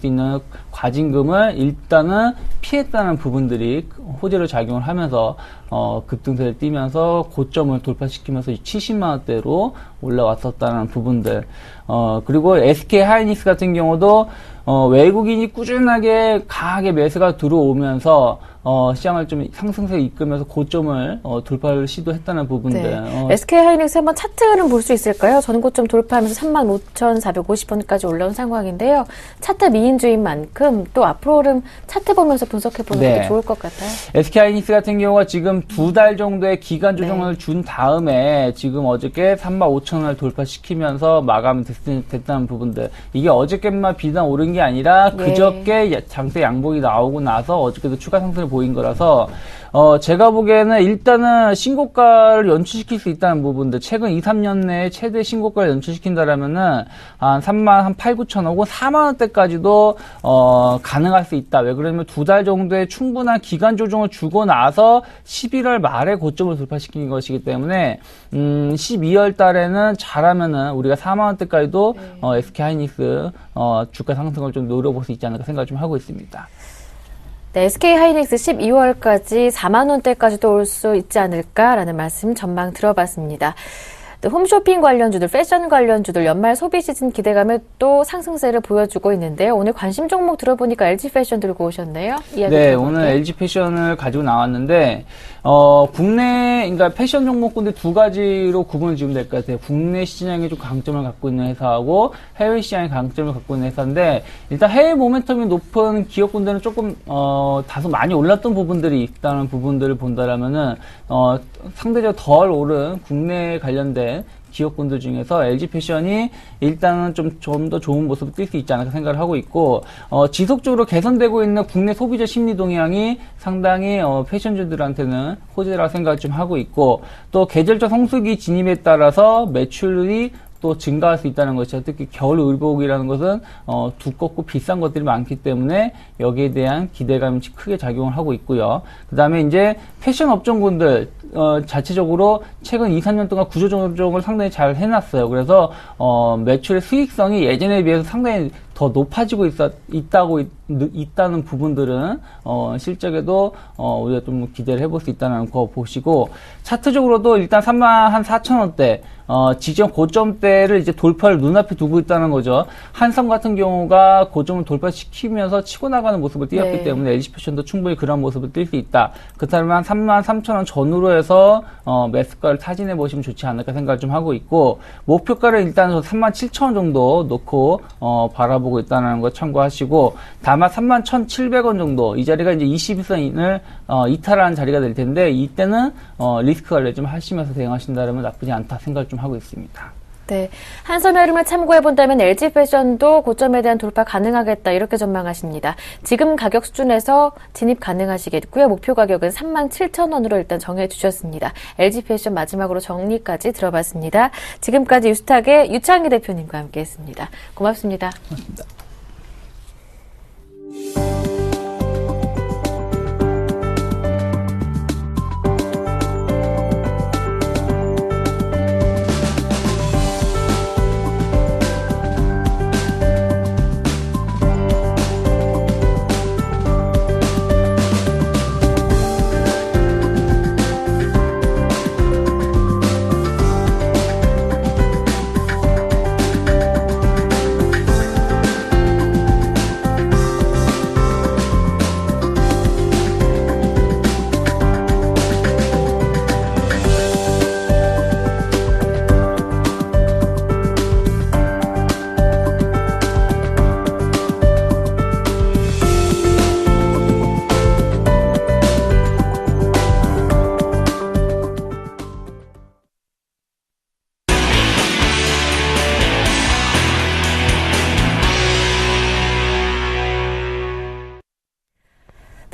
있는 과징금을 일단은 피했다는 부분들이 호재로 작용을 하면서 급등세를 띄면서 고점을 돌파시키면서 70만 원대로 올라왔었다는 부분들. 그리고 SK하이닉스 같은 경우도 외국인이 꾸준하게 강하게 매수가 들어오면서 시장을 좀 상승세에 이끌면서 고점을 돌파를 시도했다는 부분들. 네. SK하이닉스 한번 차트 흐름 볼 수 있을까요? 전고점 돌파하면서 35,450원까지 올라온 상황인데요. 차트 미인주인 만큼 또 앞으로 흐름 차트 보면서 분석해보는 것도 좋을 것 같아요. SK하이닉스 같은 경우가 지금 2달 정도의 기간 조정을 준 다음에 지금 어저께 35,000원을 돌파시키면서 마감이 됐다는 부분들. 이게 어저께만 비단 오른 게 아니라 그저께 장세 양봉이 나오고 나서 어저께도 추가 상승을 보인 거라서 제가 보기에는 일단은 신고가를 연출시킬 수 있다는 부분들 최근 2, 3년 내에 최대 신고가를 연출시킨다라면은 한 8, 9천 혹은 4만 원대까지도 가능할 수 있다. 왜 그러냐면 2달 정도의 충분한 기간 조정을 주고 나서 11월 말에 고점을 돌파시킨 것이기 때문에 12월 달에는 잘하면은 우리가 4만 원대까지도 SK하이닉스 주가 상승을 좀 노려볼 수 있지 않을까 생각을 좀 하고 있습니다. 네, SK하이닉스 12월까지 4만 원대까지도 올 수 있지 않을까라는 말씀 전망 들어봤습니다. 또 홈쇼핑 관련주들, 패션 관련주들 연말 소비 시즌 기대감에 또 상승세를 보여주고 있는데요. 오늘 관심 종목 들어보니까 LG 패션 들고 오셨네요. 이야기 네, 들어볼게요. 오늘 LG 패션을 가지고 나왔는데 국내 그러니까 패션 종목군들 두 가지로 구분을 지으면 될 것 같아요. 국내 시장에 좀 강점을 갖고 있는 회사하고 해외 시장에 강점을 갖고 있는 회사인데 일단 해외 모멘텀이 높은 기업군들은 조금 다소 많이 올랐던 부분들이 있다는 부분들을 본다라면은 상대적으로 덜 오른 국내 관련된 기업군들 중에서 LG 패션이 일단은 좀 더 좋은 모습을 띌 수 있지 않을까 생각을 하고 있고, 지속적으로 개선되고 있는 국내 소비자 심리 동향이 상당히 패션주들한테는 호재라고 생각을 좀 하고 있고, 또 계절적 성수기 진입에 따라서 매출이 또 증가할 수 있다는 것이죠. 특히 겨울 의복이라는 것은 두껍고 비싼 것들이 많기 때문에 여기에 대한 기대감이 크게 작용을 하고 있고요. 그 다음에 이제 패션 업종군들 자체적으로 최근 2, 3년 동안 구조조정을 상당히 잘 해놨어요. 그래서 매출의 수익성이 예전에 비해서 상당히 더 높아지고 있다는 부분들은 실적에도 우리가 좀 기대를 해볼 수 있다는 거 보시고, 차트적으로도 일단 34,000원대 지점 고점대를 이제 돌파를 눈앞에 두고 있다는 거죠. 한성 같은 경우가 고점을 돌파시키면서 치고 나가는 모습을 띄었기 네. 때문에 LG 패션도 충분히 그런 모습을 띌 수 있다. 그렇다면 33,000원 전후로 해서 매수가를 타진해 보시면 좋지 않을까 생각을 좀 하고 있고, 목표가를 일단 37,000원 정도 놓고 바라보고 있다는 거 참고하시고, 다만 31,700원 정도 이 자리가 이제 21선을 이탈하는 자리가 될 텐데, 이때는 리스크 관리 좀 하시면서 대응하신다면 나쁘지 않다 생각을 좀 하고 있습니다. 네, 한섬의 흐름을 참고해본다면 LG 패션도 고점에 대한 돌파 가능하겠다 이렇게 전망하십니다. 지금 가격 수준에서 진입 가능하시겠고요. 목표 가격은 37,000원으로 일단 정해주셨습니다. LG 패션 마지막으로 정리까지 들어봤습니다. 지금까지 유스탁의 유창희 대표님과 함께했습니다. 고맙습니다. 고맙습니다.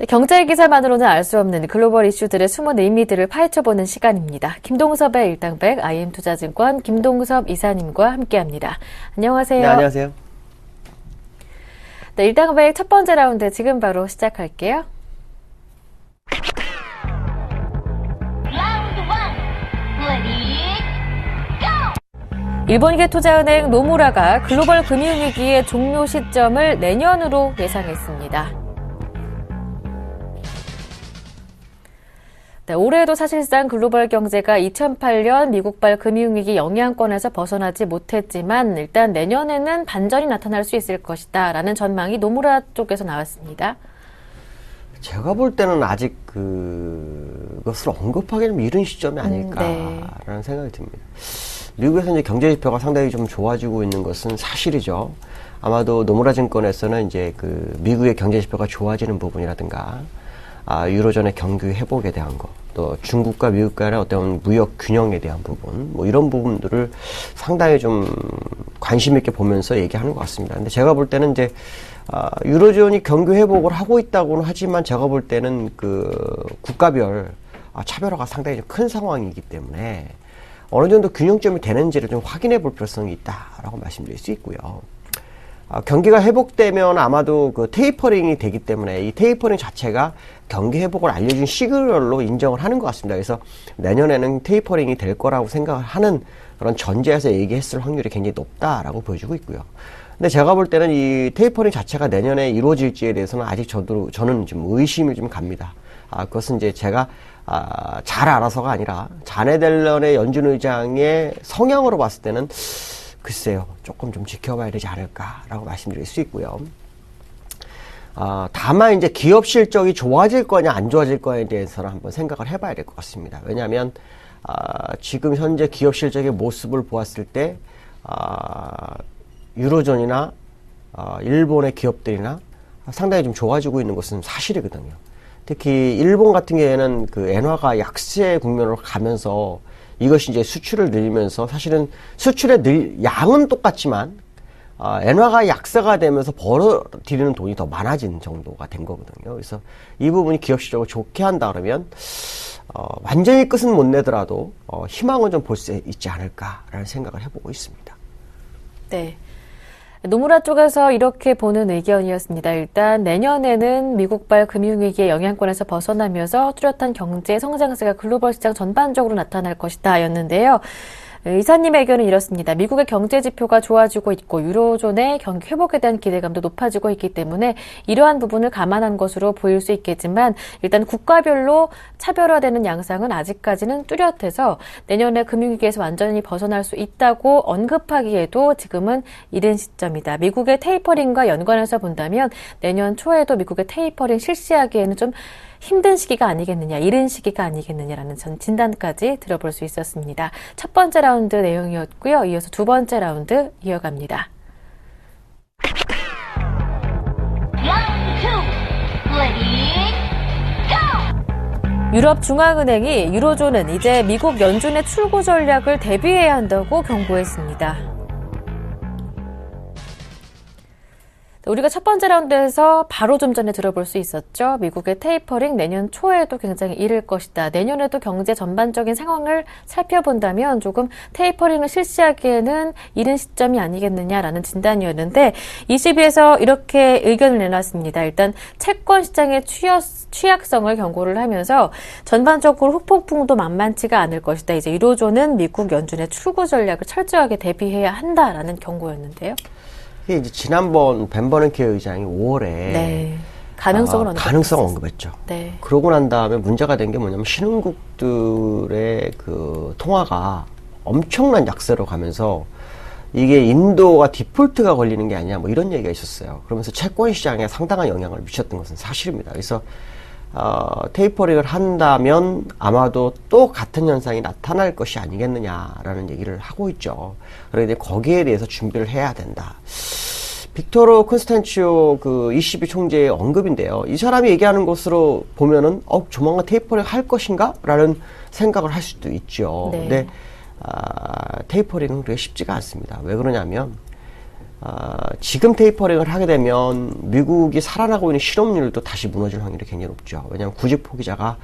경제 기사만으로는 알 수 없는 글로벌 이슈들의 숨은 의미들을 파헤쳐보는 시간입니다. 김동섭의 일당백 IM투자증권 김동섭 이사님과 함께합니다. 안녕하세요. 네, 안녕하세요. 네, 일당백 첫 번째 라운드 지금 바로 시작할게요. 일본계 투자은행 노무라가 글로벌 금융위기의 종료 시점을 내년으로 예상했습니다. 네, 올해도 사실상 글로벌 경제가 2008년 미국발 금융위기 영향권에서 벗어나지 못했지만 일단 내년에는 반전이 나타날 수 있을 것이다 라는 전망이 노무라 쪽에서 나왔습니다. 제가 볼 때는 아직 그것을 언급하기는 이른 시점이 아닐까라는 생각이 듭니다. 미국에서 이제 경제 지표가 상당히 좀 좋아지고 있는 것은 사실이죠. 아마도 노무라 증권에서는 이제 미국의 경제 지표가 좋아지는 부분이라든가, 유로존의 경기 회복에 대한 거, 또 중국과 미국 간의 어떤 무역 균형에 대한 부분, 뭐 이런 부분들을 상당히 좀 관심 있게 보면서 얘기하는 것 같습니다. 근데 제가 볼 때는 이제 유로존이 경기 회복을 하고 있다고는 하지만 제가 볼 때는 국가별 차별화가 상당히 좀 큰 상황이기 때문에 어느 정도 균형점이 되는지를 좀 확인해 볼 필요성이 있다라고 말씀드릴 수 있고요. 경기가 회복되면 아마도 테이퍼링이 되기 때문에 이 테이퍼링 자체가 경기 회복을 알려준 시그널로 인정을 하는 것 같습니다. 그래서 내년에는 테이퍼링이 될 거라고 생각을 하는 그런 전제에서 얘기했을 확률이 굉장히 높다라고 보여주고 있고요. 근데 제가 볼 때는 이 테이퍼링 자체가 내년에 이루어질지에 대해서는 아직 저는 좀 의심이 좀 갑니다. 그것은 이제 제가 잘 알아서가 아니라 자네 델런의 연준 의장의 성향으로 봤을 때는 글쎄요, 조금 좀 지켜봐야 되지 않을까라고 말씀드릴 수 있고요. 다만 이제 기업 실적이 좋아질 거냐 안 좋아질 거냐에 대해서는 한번 생각을 해봐야 될 것 같습니다. 왜냐하면 지금 현재 기업 실적의 모습을 보았을 때 유로존이나 일본의 기업들이나 상당히 좀 좋아지고 있는 것은 사실이거든요. 특히 일본 같은 경우에는 그 엔화가 약세 국면으로 가면서 이것이 이제 수출을 늘리면서 사실은 수출의 양은 똑같지만 엔화가 약세가 되면서 벌어들이는 돈이 더 많아진 정도가 된 거거든요. 그래서 이 부분이 기업 실적을 좋게 한다 그러면 완전히 끝은 못 내더라도 희망은 좀 볼 수 있지 않을까라는 생각을 해보고 있습니다. 네. 노무라 쪽에서 이렇게 보는 의견이었습니다. 일단 내년에는 미국발 금융위기의 영향권에서 벗어나면서 뚜렷한 경제 성장세가 글로벌 시장 전반적으로 나타날 것이다 였는데요. 이사님의 의견은 이렇습니다. 미국의 경제 지표가 좋아지고 있고 유로존의 경기 회복에 대한 기대감도 높아지고 있기 때문에 이러한 부분을 감안한 것으로 보일 수 있겠지만 일단 국가별로 차별화되는 양상은 아직까지는 뚜렷해서 내년에 금융위기에서 완전히 벗어날 수 있다고 언급하기에도 지금은 이른 시점이다. 미국의 테이퍼링과 연관해서 본다면 내년 초에도 미국의 테이퍼링 실시하기에는 좀 힘든 시기가 아니겠느냐, 이른 시기가 아니겠느냐라는 진단까지 들어볼 수 있었습니다. 첫 번째 라운드 내용이었고요. 이어서 두 번째 라운드 이어갑니다. 유럽중앙은행이 유로존은 이제 미국 연준의 출구 전략을 대비해야 한다고 경고했습니다. 우리가 첫 번째 라운드에서 바로 좀 전에 들어볼 수 있었죠. 미국의 테이퍼링 내년 초에도 굉장히 이를 것이다. 내년에도 경제 전반적인 상황을 살펴본다면 조금 테이퍼링을 실시하기에는 이른 시점이 아니겠느냐라는 진단이었는데 22에서 이렇게 의견을 내놨습니다. 일단 채권 시장의 취약성을 경고를 하면서 전반적으로 후폭풍도 만만치가 않을 것이다. 이제 유로존은 미국 연준의 출구 전략을 철저하게 대비해야 한다라는 경고였는데요. 이게 이제 지난번 벤 버넌케 의장이 5월에 네. 가능성을 언급했죠. 네. 그러고 난 다음에 문제가 된 게 뭐냐면 신흥국들의 그 통화가 엄청난 약세로 가면서 이게 인도가 디폴트가 걸리는 게 아니냐 뭐 이런 얘기가 있었어요. 그러면서 채권 시장에 상당한 영향을 미쳤던 것은 사실입니다. 그래서 테이퍼링을 한다면 아마도 또 같은 현상이 나타날 것이 아니겠느냐라는 얘기를 하고 있죠. 그런데 거기에 대해서 준비를 해야 된다. 빅토르 콘스탄치오 그 ECB 총재의 언급인데요. 이 사람이 얘기하는 것으로 보면은 조만간 테이퍼링 할 것인가? 라는 생각을 할 수도 있죠. 네. 근데 테이퍼링은 그렇게 쉽지가 않습니다. 왜 그러냐면 지금 테이퍼링을 하게 되면 미국이 살아나고 있는 실업률도 다시 무너질 확률이 굉장히 높죠. 왜냐하면 구직 포기자가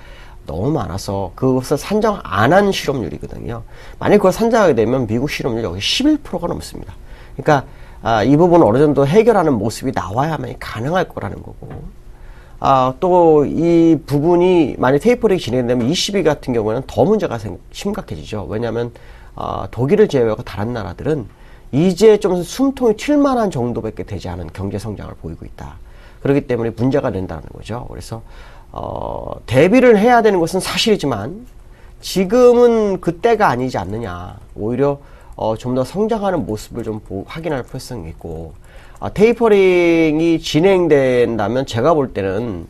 너무 많아서 그것을 산정 안 한 실업률이거든요. 만약 그걸 산정하게 되면 미국 실업률 여기 11%가 넘습니다. 그러니까 이 부분을 어느 정도 해결하는 모습이 나와야만 가능할 거라는 거고 또 이 부분이 만약 테이퍼링이 진행되면 ECB 같은 경우에는 더 문제가 심각해지죠. 왜냐하면 독일을 제외하고 다른 나라들은 이제 좀 숨통이 튈 만한 정도밖에 되지 않은 경제 성장을 보이고 있다. 그렇기 때문에 문제가 된다는 거죠. 그래서 대비를 해야 되는 것은 사실이지만 지금은 그때가 아니지 않느냐. 오히려 좀 더 성장하는 모습을 좀 확인할 필요성이 있고 테이퍼링이 진행된다면 제가 볼 때는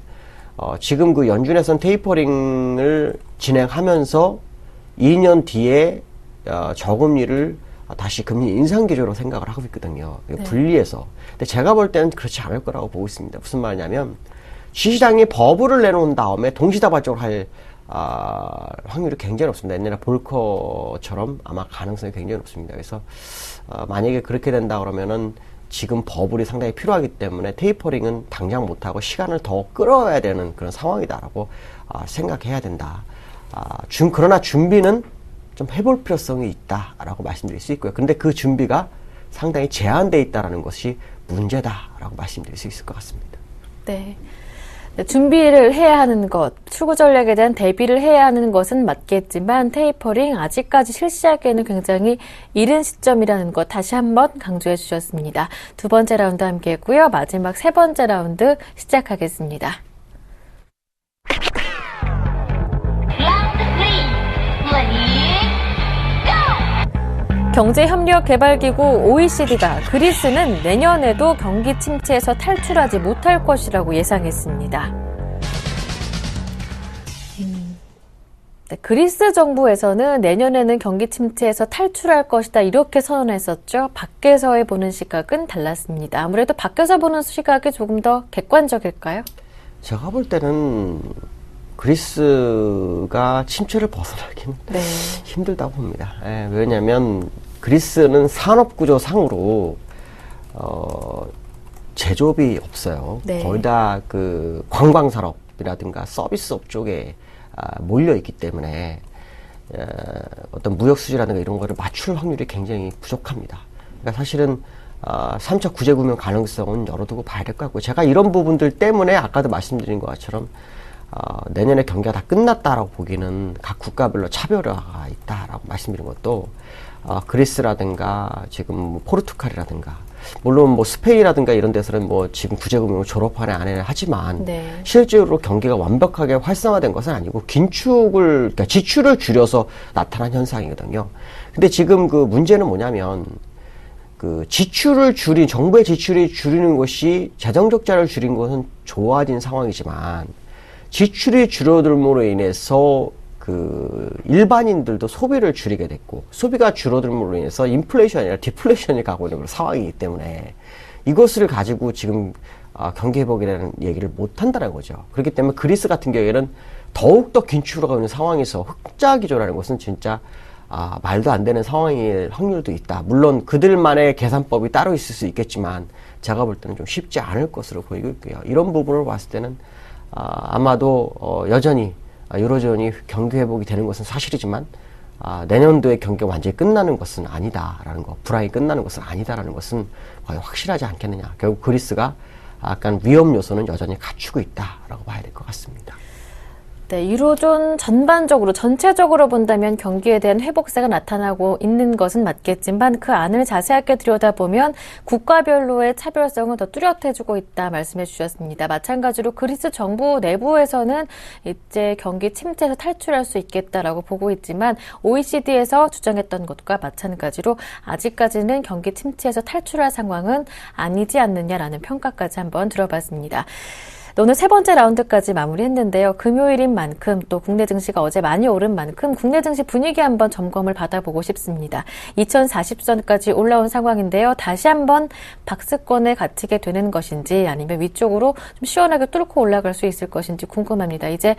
지금 그 연준에서는 테이퍼링을 진행하면서 2년 뒤에 저금리를 다시 금리 인상 기조로 생각을 하고 있거든요. 네. 분리해서. 근데 제가 볼 때는 그렇지 않을 거라고 보고 있습니다. 무슨 말이냐면 시장이 버블을 내놓은 다음에 동시다발적으로 할 확률이 굉장히 높습니다. 옛날에 볼커처럼 아마 가능성이 굉장히 높습니다. 그래서 만약에 그렇게 된다 그러면은 지금 버블이 상당히 필요하기 때문에 테이퍼링은 당장 못하고 시간을 더 끌어야 되는 그런 상황이다라고 생각해야 된다. 그러나 준비는 좀 해볼 필요성이 있다라고 말씀드릴 수 있고요. 근데 그 준비가 상당히 제한되어 있다는 것이 문제다라고 말씀드릴 수 있을 것 같습니다. 네. 준비를 해야 하는 것, 출구 전략에 대한 대비를 해야 하는 것은 맞겠지만 테이퍼링 아직까지 실시하기에는 굉장히 이른 시점이라는 것 다시 한번 강조해 주셨습니다. 두 번째 라운드 함께 했고요. 마지막 세 번째 라운드 시작하겠습니다. Round 3, ready? 국제경제협력개발기구 OECD가 그리스는 내년에도 경기 침체에서 탈출하지 못할 것이라고 예상했습니다. 네, 그리스 정부에서는 내년에는 경기 침체에서 탈출할 것이다 이렇게 선언했었죠. 밖에서의 보는 시각은 달랐습니다. 아무래도 밖에서 보는 시각이 조금 더 객관적일까요? 제가 볼 때는 그리스가 침체를 벗어나기는 네. 힘들다고 봅니다. 예, 왜냐하면 그리스는 산업구조상으로 제조업이 없어요. 네. 거의 다 그 관광산업이라든가 서비스업 쪽에 몰려있기 때문에 어떤 무역 수지라든가 이런 거를 맞출 확률이 굉장히 부족합니다. 그러니까 사실은 3차 구제금융 가능성은 열어두고 봐야 될 것 같고요. 제가 이런 부분들 때문에 아까도 말씀드린 것처럼 내년에 경기가 다 끝났다라고 보기는 각 국가별로 차별화가 있다라고 말씀드린 것도 그리스라든가 지금 뭐 포르투갈이라든가 물론 뭐 스페인이라든가 이런 데서는 뭐 지금 구제금융을 졸업하네 안 해 하지만 네. 실제로 경기가 완벽하게 활성화된 것은 아니고 그러니까 지출을 줄여서 나타난 현상이거든요. 근데 지금 그 문제는 뭐냐면 그 정부의 지출이 줄이는 것이 재정 적자를 줄인 것은 좋아진 상황이지만 지출이 줄어들므로 인해서 그 일반인들도 소비를 줄이게 됐고 소비가 줄어들므로 인해서 인플레이션이 아니라 디플레이션이 가고 있는 그런 상황이기 때문에 이것을 가지고 지금 경기 회복이라는 얘기를 못 한다는 거죠. 그렇기 때문에 그리스 같은 경우에는 더욱더 긴축으로 가고 있는 상황에서 흑자 기조라는 것은 진짜 말도 안 되는 상황일 확률도 있다. 물론 그들만의 계산법이 따로 있을 수 있겠지만 제가 볼 때는 좀 쉽지 않을 것으로 보이고 있고요. 이런 부분을 봤을 때는 아마도 여전히 유로존이 경기 회복이 되는 것은 사실이지만 내년도에 경기가 완전히 끝나는 것은 아니다라는 거, 불황이 끝나는 것은 아니다라는 것은 거의 확실하지 않겠느냐. 결국 그리스가 약간 위험 요소는 여전히 갖추고 있다라고 봐야 될 것 같습니다. 네, 유로존 전반적으로 전체적으로 본다면 경기에 대한 회복세가 나타나고 있는 것은 맞겠지만 그 안을 자세하게 들여다보면 국가별로의 차별성은 더 뚜렷해지고 있다 말씀해 주셨습니다. 마찬가지로 그리스 정부 내부에서는 이제 경기 침체에서 탈출할 수 있겠다라고 보고 있지만 OECD에서 주장했던 것과 마찬가지로 아직까지는 경기 침체에서 탈출할 상황은 아니지 않느냐라는 평가까지 한번 들어봤습니다. 오늘 세 번째 라운드까지 마무리했는데요. 금요일인 만큼 또 국내 증시가 어제 많이 오른 만큼 국내 증시 분위기 한번 점검을 받아보고 싶습니다. 2040선까지 올라온 상황인데요. 다시 한번 박스권에 갇히게 되는 것인지 아니면 위쪽으로 좀 시원하게 뚫고 올라갈 수 있을 것인지 궁금합니다. 이제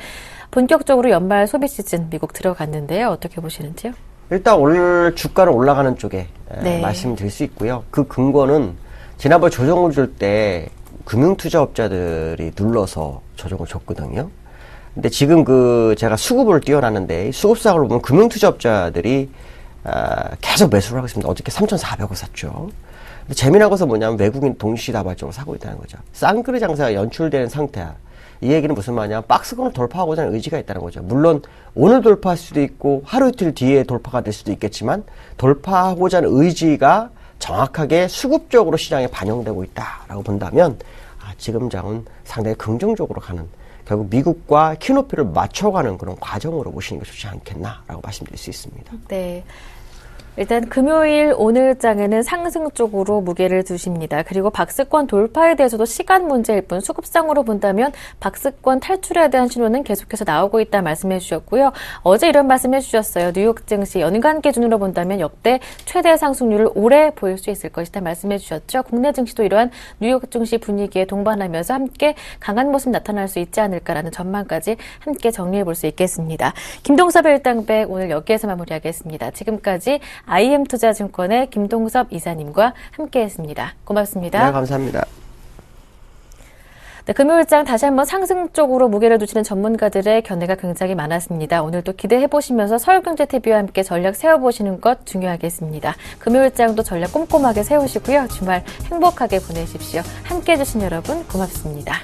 본격적으로 연말 소비 시즌 미국 들어갔는데요. 어떻게 보시는지요? 일단 오늘 주가는 올라가는 쪽에 네. 말씀드릴 수 있고요. 그 근거는 지난번 조정을 줄 때 금융투자업자들이 눌러서 조정을 줬거든요. 근데 지금 제가 수급을 띄워놨는데 수급상을 보면 금융투자업자들이 계속 매수를 하고 있습니다. 어저께 3,400원 샀죠. 근데 재미난 것은 뭐냐면 외국인 동시다발적으로 사고 있다는 거죠. 쌍끌이 장세가 연출되는 상태야. 이 얘기는 무슨 말이냐? 박스권을 돌파하고자 하는 의지가 있다는 거죠. 물론 오늘 돌파할 수도 있고 하루 이틀 뒤에 돌파가 될 수도 있겠지만 돌파하고자 하는 의지가 정확하게 수급적으로 시장에 반영되고 있다라고 본다면 지금 장은 상당히 긍정적으로 가는 결국 미국과 키높이를 맞춰가는 그런 과정으로 보시는 게 좋지 않겠나라고 말씀드릴 수 있습니다. 네. 일단 금요일 오늘 장에는 상승 쪽으로 무게를 두십니다. 그리고 박스권 돌파에 대해서도 시간 문제일 뿐 수급상으로 본다면 박스권 탈출에 대한 신호는 계속해서 나오고 있다 말씀해 주셨고요. 어제 이런 말씀해 주셨어요. 뉴욕 증시 연간 기준으로 본다면 역대 최대 상승률을 오래 보일 수 있을 것이다 말씀해 주셨죠. 국내 증시도 이러한 뉴욕 증시 분위기에 동반하면서 함께 강한 모습 나타날 수 있지 않을까라는 전망까지 함께 정리해 볼 수 있겠습니다. 김동섭의 일당백 오늘 여기에서 마무리하겠습니다. 지금까지 IM투자증권의 김동섭 이사님과 함께했습니다. 고맙습니다. 네, 감사합니다. 네, 금요일장 다시 한번 상승 쪽으로 무게를 두시는 전문가들의 견해가 굉장히 많았습니다. 오늘도 기대해보시면서 서울경제TV와 함께 전략 세워보시는 것 중요하겠습니다. 금요일장도 전략 꼼꼼하게 세우시고요. 주말 행복하게 보내십시오. 함께해 주신 여러분 고맙습니다.